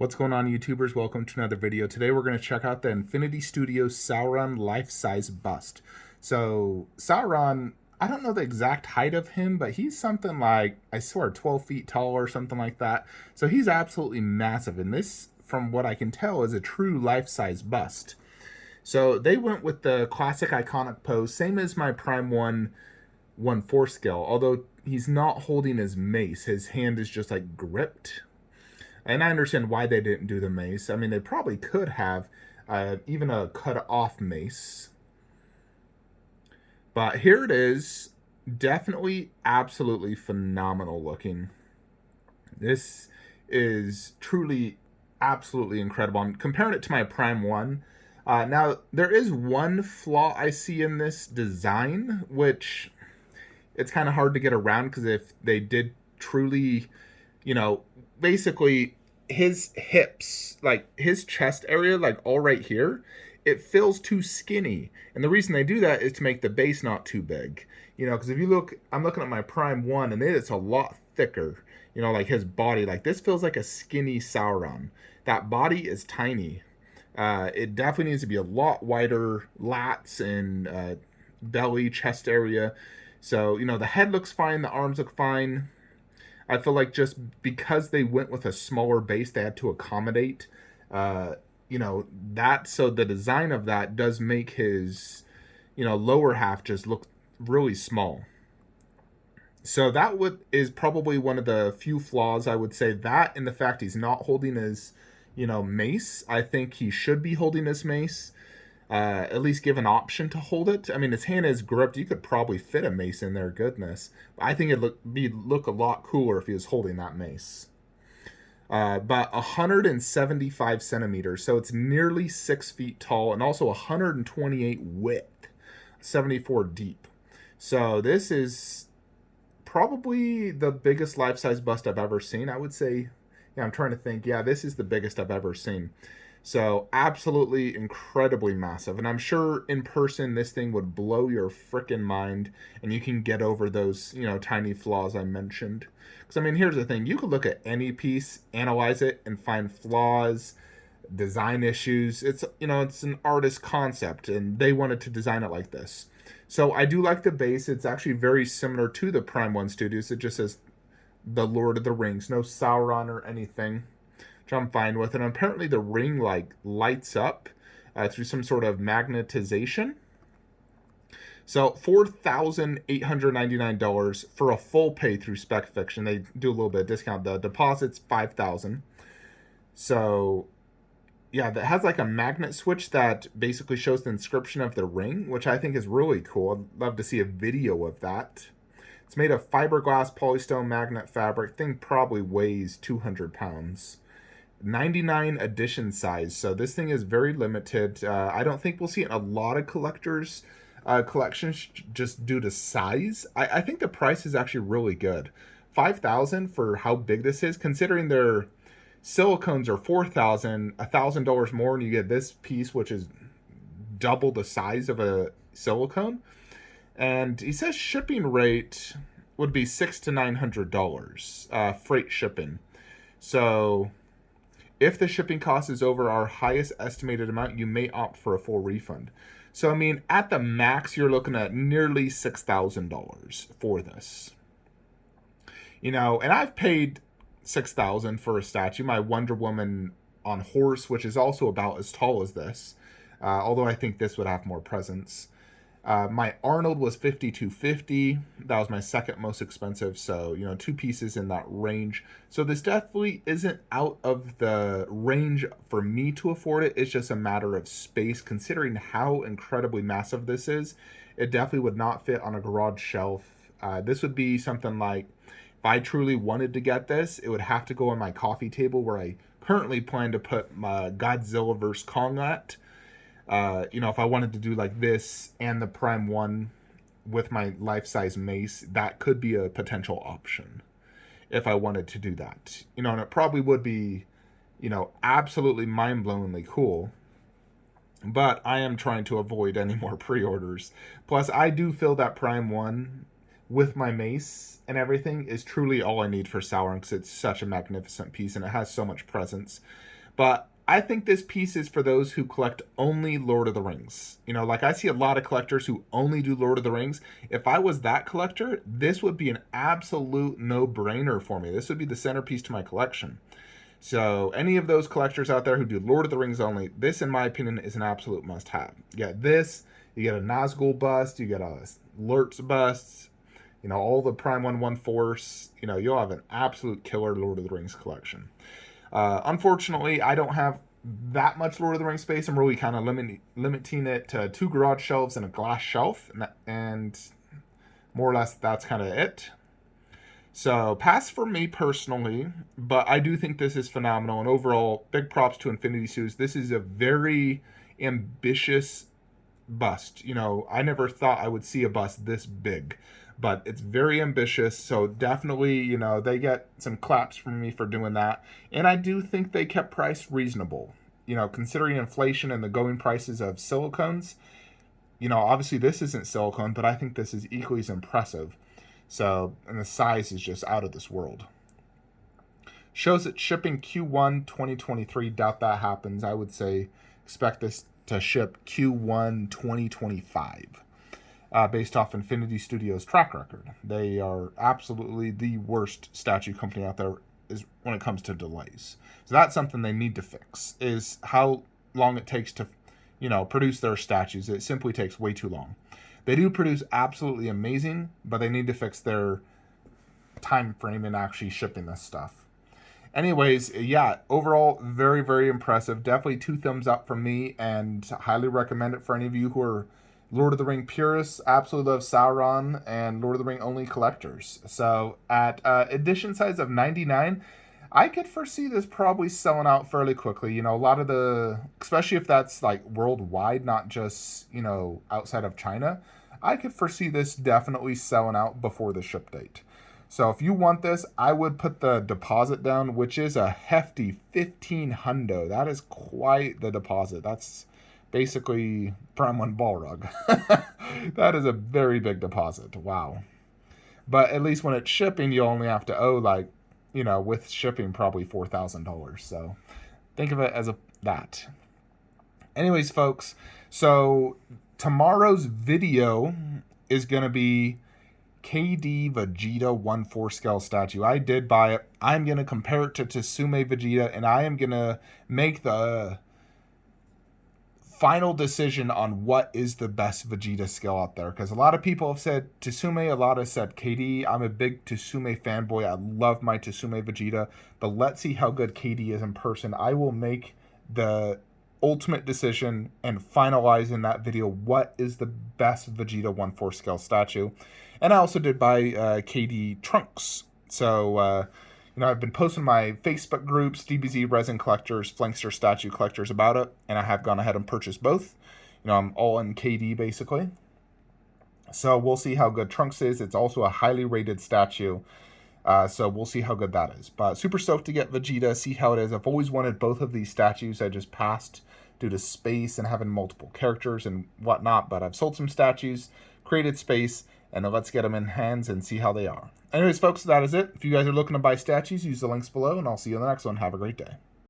What's going on, YouTubers? Welcome to another video. Today we're going to check out the Infinity Studios Sauron life-size bust. So Sauron, I don't know the exact height of him, but he's something like, I swear, 12 feet tall or something like that. So he's absolutely massive, and this, from what I can tell, is a true life-size bust. So they went with the classic iconic pose, same as my Prime 1/4 scale, although he's not holding his mace. His hand is just like gripped. And I understand why they didn't do the mace. I mean, they probably could have even a cut-off mace. But here it is. Definitely absolutely phenomenal looking. This is truly absolutely incredible. I'm comparing it to my Prime 1. Now, there is one flaw I see in this design, which it's kind of hard to get around, because if they did truly, basically his hips, like his chest area, like all right here, it feels too skinny. And the reason they do that is to make the base not too big. Because if you look, I'm looking at my Prime 1 and it's a lot thicker. Like his body, like this feels like a skinny Sauron. That body is tiny. It definitely needs to be a lot wider lats and belly, chest area. So, the head looks fine, the arms look fine. I feel like just because they went with a smaller base, they had to accommodate, that. So the design of that does make his, lower half just look really small. So that is probably one of the few flaws, I would say. That and the fact he's not holding his, mace. I think he should be holding his mace. At least give an option to hold it. I mean, his hand is gripped. You could probably fit a mace in there, goodness. I think it'd look a lot cooler if he was holding that mace. But 175 centimeters, so it's nearly 6 feet tall, and also 128 width, 74 deep. So this is probably the biggest life-size bust I've ever seen. I would say, yeah, I'm trying to think. Yeah, this is the biggest I've ever seen. So absolutely incredibly massive. And I'm sure in person this thing would blow your frickin' mind, and you can get over those, tiny flaws I mentioned. Because, I mean, here's the thing. You could look at any piece, analyze it, and find flaws, design issues. It's, it's an artist concept, and they wanted to design it like this. So I do like the base. It's actually very similar to the Prime 1 Studios. It just says the Lord of the Rings. No Sauron or anything. I'm fine with. And apparently the ring lights up through some sort of magnetization. So $4,899 for a full pay through Spec Fiction. They do a little bit of discount. The deposit's $5,000. So yeah, that has like a magnet switch that basically shows the inscription of the ring, which I think is really cool. I'd love to see a video of that. It's made of fiberglass polystone magnet fabric. Thing probably weighs 200 pounds. 99 edition size, so this thing is very limited. I don't think we'll see it in a lot of collectors collections just due to size. I think the price is actually really good. $5,000 for how big this is, considering their silicones are $4,000, $1,000 more, and you get this piece, which is double the size of a silicone. And he says shipping rate would be $600 to $900 freight shipping. So if the shipping cost is over our highest estimated amount, you may opt for a full refund. So, I mean, at the max, you're looking at nearly $6,000 for this. And I've paid $6,000 for a statue. My Wonder Woman on horse, which is also about as tall as this, although I think this would have more presence. My Arnold was $5,250. That was my second most expensive. So, two pieces in that range. So this definitely isn't out of the range for me to afford it. It's just a matter of space. Considering how incredibly massive this is, it definitely would not fit on a garage shelf. This would be something like, if I truly wanted to get this, it would have to go on my coffee table, where I currently plan to put my Godzilla vs. Kong at. If I wanted to do like this and the Prime 1 with my life-size mace, that could be a potential option if I wanted to do that. And it probably would be, absolutely mind-blowingly cool. But I am trying to avoid any more pre-orders. Plus, I do feel that Prime 1 with my mace and everything is truly all I need for Sauron, because it's such a magnificent piece and it has so much presence. But I think this piece is for those who collect only Lord of the Rings. You know, like I see a lot of collectors who only do Lord of the Rings. If I was that collector, this would be an absolute no-brainer for me. This would be the centerpiece to my collection. So any of those collectors out there who do Lord of the Rings only, this, in my opinion, is an absolute must-have. You get this, you get a Nazgul bust, you get a Lurtz bust, you know, all the Prime 1/1 Force. You know, you'll have an absolute killer Lord of the Rings collection. Unfortunately, I don't have that much Lord of the Rings space. I'm really kind of limiting it to 2 garage shelves and a glass shelf, and more or less that's kind of it. So pass for me personally, but I do think this is phenomenal. And overall, big props to Infinity Suits. This is a very ambitious bust. You know, I never thought I would see a bust this big, but it's very ambitious. So definitely, you know, they get some claps from me for doing that. And I do think they kept price reasonable. You know, considering inflation and the going prices of silicones, you know, obviously this isn't silicone, but I think this is equally as impressive. So, and the size is just out of this world. Shows it shipping Q1 2023. Doubt that happens. I would say expect this to ship Q1 2025. Based off Infinity Studios' track record. They are absolutely the worst statue company out there is when it comes to delays. So that's something they need to fix, is how long it takes to, you know, produce their statues. It simply takes way too long. They do produce absolutely amazing, but they need to fix their time frame in actually shipping this stuff. Anyways, yeah, overall, very, very impressive. Definitely 2 thumbs up from me, and highly recommend it for any of you who are Lord of the Ring purists, absolutely love Sauron, and Lord of the Ring only collectors. So at edition size of 99, I could foresee this probably selling out fairly quickly. You know, a lot of the, especially if that's like worldwide, not just, you know, outside of China, I could foresee this definitely selling out before the ship date. So if you want this, I would put the deposit down, which is a hefty 1,500. That is quite the deposit. That's basically Prime 1 ball rug. That is a very big deposit. Wow. But at least when it's shipping, you only have to owe, like, you know, with shipping, probably $4,000. So think of it as that. Anyways, folks, so tomorrow's video is going to be KD Vegeta 1/4 scale statue. I did buy it. I'm going to compare it to Tsume Vegeta, and I am going to make the final decision on what is the best Vegeta skill out there, because a lot of people have said Tsume, a lot have said KD. I'm a big Tsume fanboy. I love my Tsume Vegeta, but let's see how good KD is in person. I will make the ultimate decision and finalize in that video what is the best Vegeta 1/4 scale statue. And I also did buy KD trunks. So you know, I've been posting my Facebook groups, DBZ Resin Collectors, Flankster Statue Collectors, about it, and I have gone ahead and purchased both. You know, I'm all in KD, basically. So we'll see how good Trunks is. It's also a highly rated statue, so we'll see how good that is. But super stoked to get Vegeta, see how it is. I've always wanted both of these statues. I just passed due to space and having multiple characters and whatnot, but I've sold some statues, created space, and let's get them in hands and see how they are. Anyways, folks, that is it. If you guys are looking to buy statues, use the links below, and I'll see you in the next one. Have a great day.